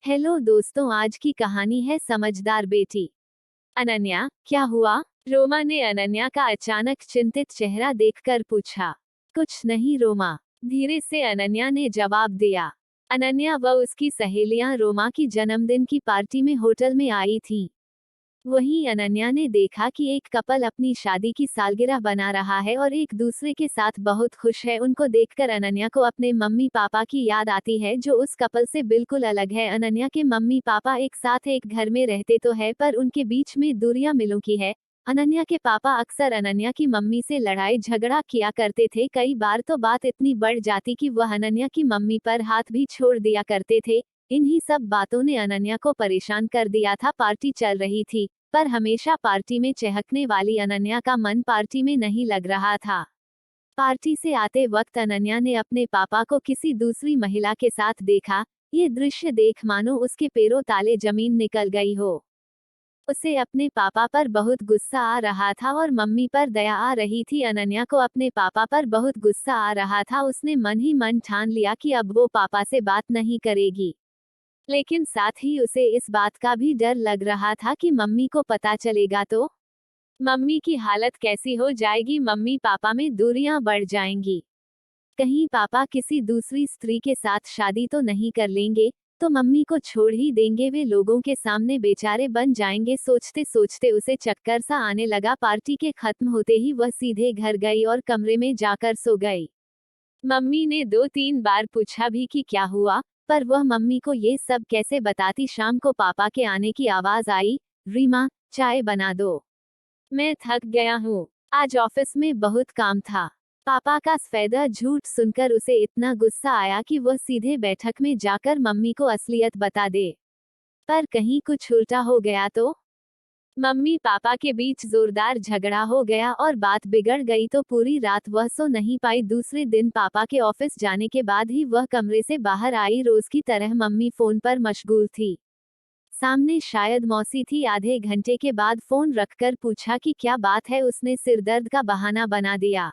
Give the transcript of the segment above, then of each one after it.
Hello दोस्तों, आज की कहानी है समझदार बेटी। अनन्या, क्या हुआ? रोमा ने अनन्या का अचानक चिंतित चेहरा देखकर पूछा। कुछ नहीं रोमा, धीरे से अनन्या ने जवाब दिया। अनन्या व उसकी सहेलियां रोमा की जन्मदिन की पार्टी में होटल में आई थीं। वहीं अनन्या ने देखा कि एक कपल अपनी शादी की सालगिरह बना रहा है और एक दूसरे के साथ बहुत खुश है। उनको देखकर अनन्या को अपने मम्मी पापा की याद आती है, जो उस कपल से बिल्कुल अलग है। अनन्या के मम्मी पापा एक साथ एक घर में रहते तो है, पर उनके बीच में दूरियां मिलों की है। अनन्या के पापा अक्सर अनन्या की मम्मी से लड़ाई झगड़ा किया करते थे। कई बार तो बात इतनी बढ़ जाती कि वह अनन्या की मम्मी पर हाथ भी छोड़ दिया करते थे। इन्हीं सब बातों ने अनन्या को परेशान कर दिया था। पार्टी चल रही थी, पर हमेशा पार्टी में चहकने वाली अनन्या का मन पार्टी में नहीं लग रहा था। पार्टी से आते वक्त अनन्या ने अपने पापा को किसी दूसरी महिला के साथ देखा। ये दृश्य देख मानो उसके पैरों ताले जमीन निकल गई हो। उसे अपने पापा पर बहुत गुस्सा आ रहा था और मम्मी पर दया आ रही थी। अनन्या को अपने पापा पर बहुत गुस्सा आ रहा था। उसने मन ही मन ठान लिया कि अब वो पापा से बात नहीं करेगी। लेकिन साथ ही उसे इस बात का भी डर लग रहा था कि मम्मी को पता चलेगा तो मम्मी की हालत कैसी हो जाएगी। मम्मी पापा में दूरियां बढ़ जाएंगी। कहीं पापा किसी दूसरी स्त्री के साथ शादी तो नहीं कर लेंगे, तो मम्मी को छोड़ ही देंगे। वे लोगों के सामने बेचारे बन जाएंगे। सोचते सोचते उसे चक्कर सा आने लगा। पार्टी के खत्म होते ही वह सीधे घर गई और कमरे में जाकर सो गई। मम्मी ने 2-3 बार पूछा भी कि क्या हुआ, पर वह मम्मी को ये सब कैसे बताती। शाम को पापा के आने की आवाज आई। रीमा, चाय बना दो। मैं थक गया हूँ, आज ऑफिस में बहुत काम था। पापा का सफेदा झूठ सुनकर उसे इतना गुस्सा आया कि वह सीधे बैठक में जाकर मम्मी को असलियत बता दे। पर कहीं कुछ उल्टा हो गया तो मम्मी पापा के बीच जोरदार झगड़ा हो गया और बात बिगड़ गई तो पूरी रात वह सो नहीं पाई। दूसरे दिन पापा के ऑफिस जाने के बाद ही वह कमरे से बाहर आई। रोज की तरह मम्मी फोन पर मशगूल थी। सामने शायद मौसी थी। आधे घंटे के बाद फोन रखकर पूछा कि क्या बात है। उसने सिरदर्द का बहाना बना दिया।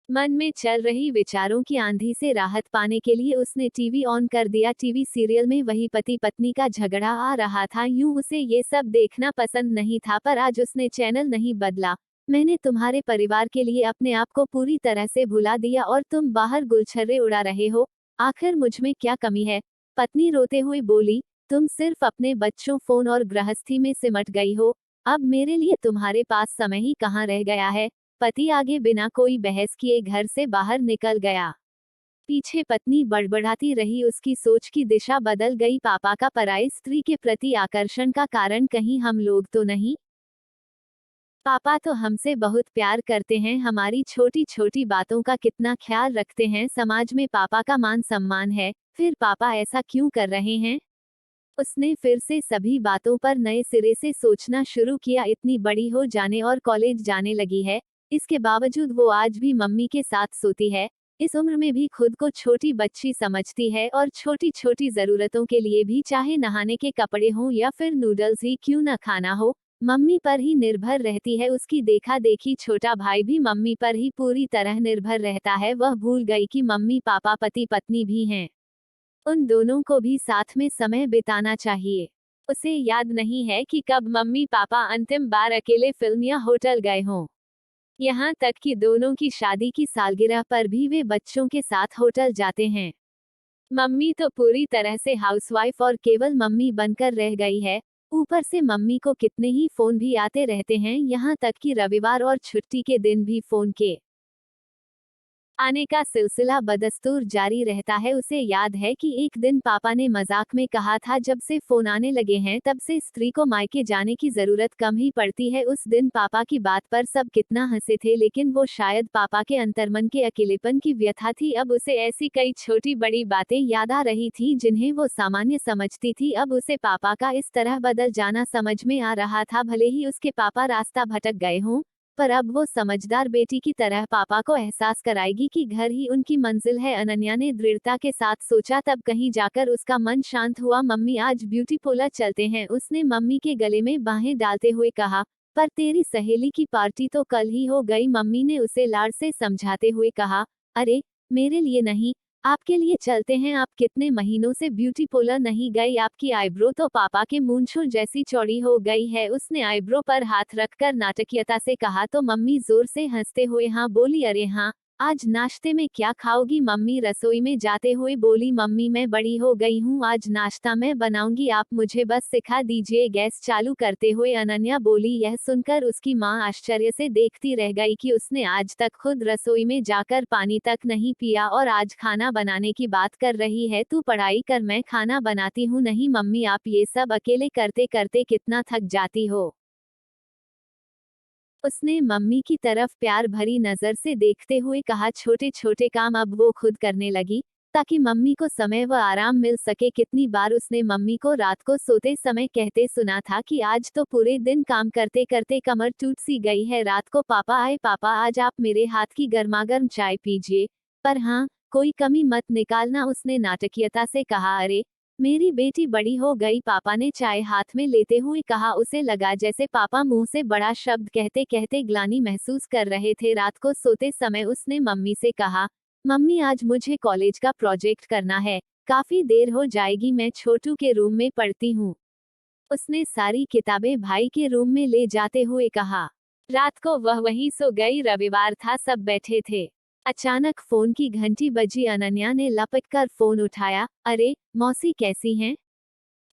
मन में चल रही विचारों की आंधी से राहत पाने के लिए उसने टीवी ऑन कर दिया। टीवी सीरियल में वही पति पत्नी का झगड़ा आ रहा था। यूं उसे ये सब देखना पसंद नहीं था, पर आज उसने चैनल नहीं बदला। मैंने तुम्हारे परिवार के लिए अपने आप को पूरी तरह से भुला दिया और तुम बाहर गुलछर्रे उड़ा रहे हो। आखिर मुझ में क्या कमी है? पत्नी रोते हुए बोली। तुम सिर्फ अपने बच्चों, फोन और गृहस्थी में सिमट गई हो। अब मेरे लिए तुम्हारे पास समय ही कहाँ रह गया है? पति आगे बिना कोई बहस किए घर से बाहर निकल गया। पीछे पत्नी बड़बड़ाती रही। उसकी सोच की दिशा बदल गई। पापा का पराई स्त्री के प्रति आकर्षण का कारण कहीं हम लोग तो नहीं? पापा तो हमसे बहुत प्यार करते हैं, हमारी छोटी छोटी बातों का कितना ख्याल रखते हैं। समाज में पापा का मान सम्मान है, फिर पापा ऐसा क्यों कर रहे हैं? उसने फिर से सभी बातों पर नए सिरे से सोचना शुरू किया। इतनी बड़ी हो जाने और कॉलेज जाने लगी है, इसके बावजूद वो आज भी मम्मी के साथ सोती है। इस उम्र में भी खुद को छोटी बच्ची समझती है और छोटी छोटी जरूरतों के लिए भी, चाहे नहाने के कपड़े हों या फिर नूडल्स ही क्यों न खाना हो, मम्मी पर ही निर्भर रहती है। उसकी देखा देखी छोटा भाई भी मम्मी पर ही पूरी तरह निर्भर रहता है। वह भूल गई कि मम्मी पापा पति पत्नी भी हैं। उन दोनों को भी साथ में समय बिताना चाहिए। उसे याद नहीं है कि कब मम्मी पापा अंतिम बार अकेले फिल्म या होटल गए हों। यहाँ तक कि दोनों की शादी की सालगिरह पर भी वे बच्चों के साथ होटल जाते हैं। मम्मी तो पूरी तरह से हाउसवाइफ और केवल मम्मी बनकर रह गई है। ऊपर से मम्मी को कितने ही फोन भी आते रहते हैं, यहाँ तक कि रविवार और छुट्टी के दिन भी फोन के आने का सिलसिला बदस्तूर जारी रहता है। उसे याद है कि एक दिन पापा ने मजाक में कहा था, जब से फोन आने लगे हैं तब से स्त्री को मायके जाने की जरूरत कम ही पड़ती है। उस दिन पापा की बात पर सब कितना हंसे थे, लेकिन वो शायद पापा के अंतर्मन के अकेलेपन की व्यथा थी। अब उसे ऐसी कई छोटी बड़ी बातें याद आ रही थी जिन्हें वो सामान्य समझती थी। अब उसे पापा का इस तरह बदल जाना समझ में आ रहा था। भले ही उसके पापा रास्ता भटक गए हों, पर अब वो समझदार बेटी की तरह पापा को एहसास कराएगी कि घर ही उनकी मंजिल है। अनन्या ने दृढ़ता के साथ सोचा। तब कहीं जाकर उसका मन शांत हुआ। मम्मी, आज ब्यूटी पार्लर चलते हैं, उसने मम्मी के गले में बाहें डालते हुए कहा। पर तेरी सहेली की पार्टी तो कल ही हो गई, मम्मी ने उसे लाड़ से समझाते हुए कहा। अरे, मेरे लिए नहीं, आपके लिए चलते हैं। आप कितने महीनों से ब्यूटी पार्लर नहीं गई, आपकी आईब्रो तो पापा के मूंछों जैसी चौड़ी हो गई है। उसने आईब्रो पर हाथ रखकर नाटकीयता से कहा तो मम्मी जोर से हंसते हुए हाँ बोली। अरे हाँ, आज नाश्ते में क्या खाओगी? मम्मी रसोई में जाते हुए बोली। मम्मी मैं बड़ी हो गई हूँ, आज नाश्ता मैं बनाऊंगी, आप मुझे बस सिखा दीजिए। गैस चालू करते हुए अनन्या बोली। यह सुनकर उसकी माँ आश्चर्य से देखती रह गई कि उसने आज तक खुद रसोई में जाकर पानी तक नहीं पिया और आज खाना बनाने की बात कर रही है। तू पढ़ाई कर, मैं खाना बनाती हूँ। नहीं मम्मी, आप ये सब अकेले करते करते कितना थक जाती हो। उसने मम्मी की तरफ प्यार भरी नजर से देखते हुए कहा। छोटे छोटे काम अब वो खुद करने लगी ताकि मम्मी को समय व आराम मिल सके। कितनी बार उसने मम्मी को रात को सोते समय कहते सुना था कि आज तो पूरे दिन काम करते करते कमर टूट सी गई है। रात को पापा आए, पापा आज आप मेरे हाथ की गर्मागर्म चाय पीजिए, पर हाँ, कोई कमी मत निकालना। उसने नाटकीयता से कहा। अरे मेरी बेटी बड़ी हो गई, पापा ने चाय हाथ में लेते हुए कहा। उसे लगा जैसे पापा मुंह से बड़ा शब्द कहते कहते ग्लानि महसूस कर रहे थे। रात को सोते समय उसने मम्मी से कहा, मम्मी आज मुझे कॉलेज का प्रोजेक्ट करना है, काफी देर हो जाएगी, मैं छोटू के रूम में पढ़ती हूँ। उसने सारी किताबें भाई के रूम में ले जाते हुए कहा। रात को वह वहीं सो गई। रविवार था, सब बैठे थे। अचानक फोन की घंटी बजी। अनन्या ने लपक कर फोन उठाया। अरे मौसी कैसी हैं?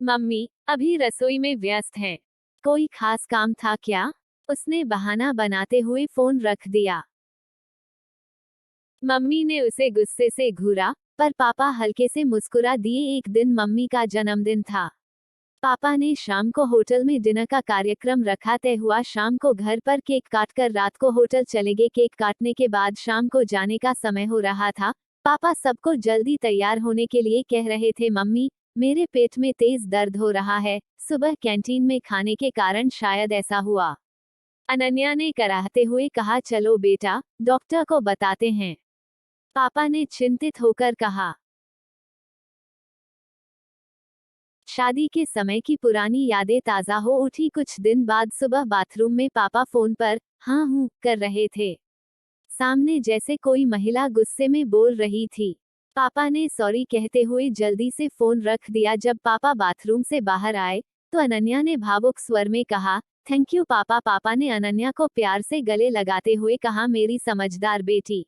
मम्मी अभी रसोई में व्यस्त हैं। कोई खास काम था क्या? उसने बहाना बनाते हुए फोन रख दिया। मम्मी ने उसे गुस्से से घूरा, पर पापा हल्के से मुस्कुरा दिए। एक दिन मम्मी का जन्मदिन था। पापा ने शाम को होटल में डिनर का कार्यक्रम रखा। तय हुआ शाम को घर पर केक काटकर रात को होटल चले गए। केक काटने के बाद शाम को जाने का समय हो रहा था। पापा सबको जल्दी तैयार होने के लिए कह रहे थे। मम्मी मेरे पेट में तेज दर्द हो रहा है, सुबह कैंटीन में खाने के कारण शायद ऐसा हुआ। अनन्या ने कराहते हुए कहा। चलो बेटा, डॉक्टर को बताते हैं। पापा ने चिंतित होकर कहा। शादी के समय की पुरानी यादें ताज़ा हो उठी। कुछ दिन बाद सुबह बाथरूम में पापा फोन पर हाँ हूँ कर रहे थे। सामने जैसे कोई महिला गुस्से में बोल रही थी। पापा ने सॉरी कहते हुए जल्दी से फोन रख दिया। जब पापा बाथरूम से बाहर आए तो अनन्या ने भावुक स्वर में कहा, थैंक यू पापा। पापा ने अनन्या को प्यार से गले लगाते हुए कहा, मेरी समझदार बेटी।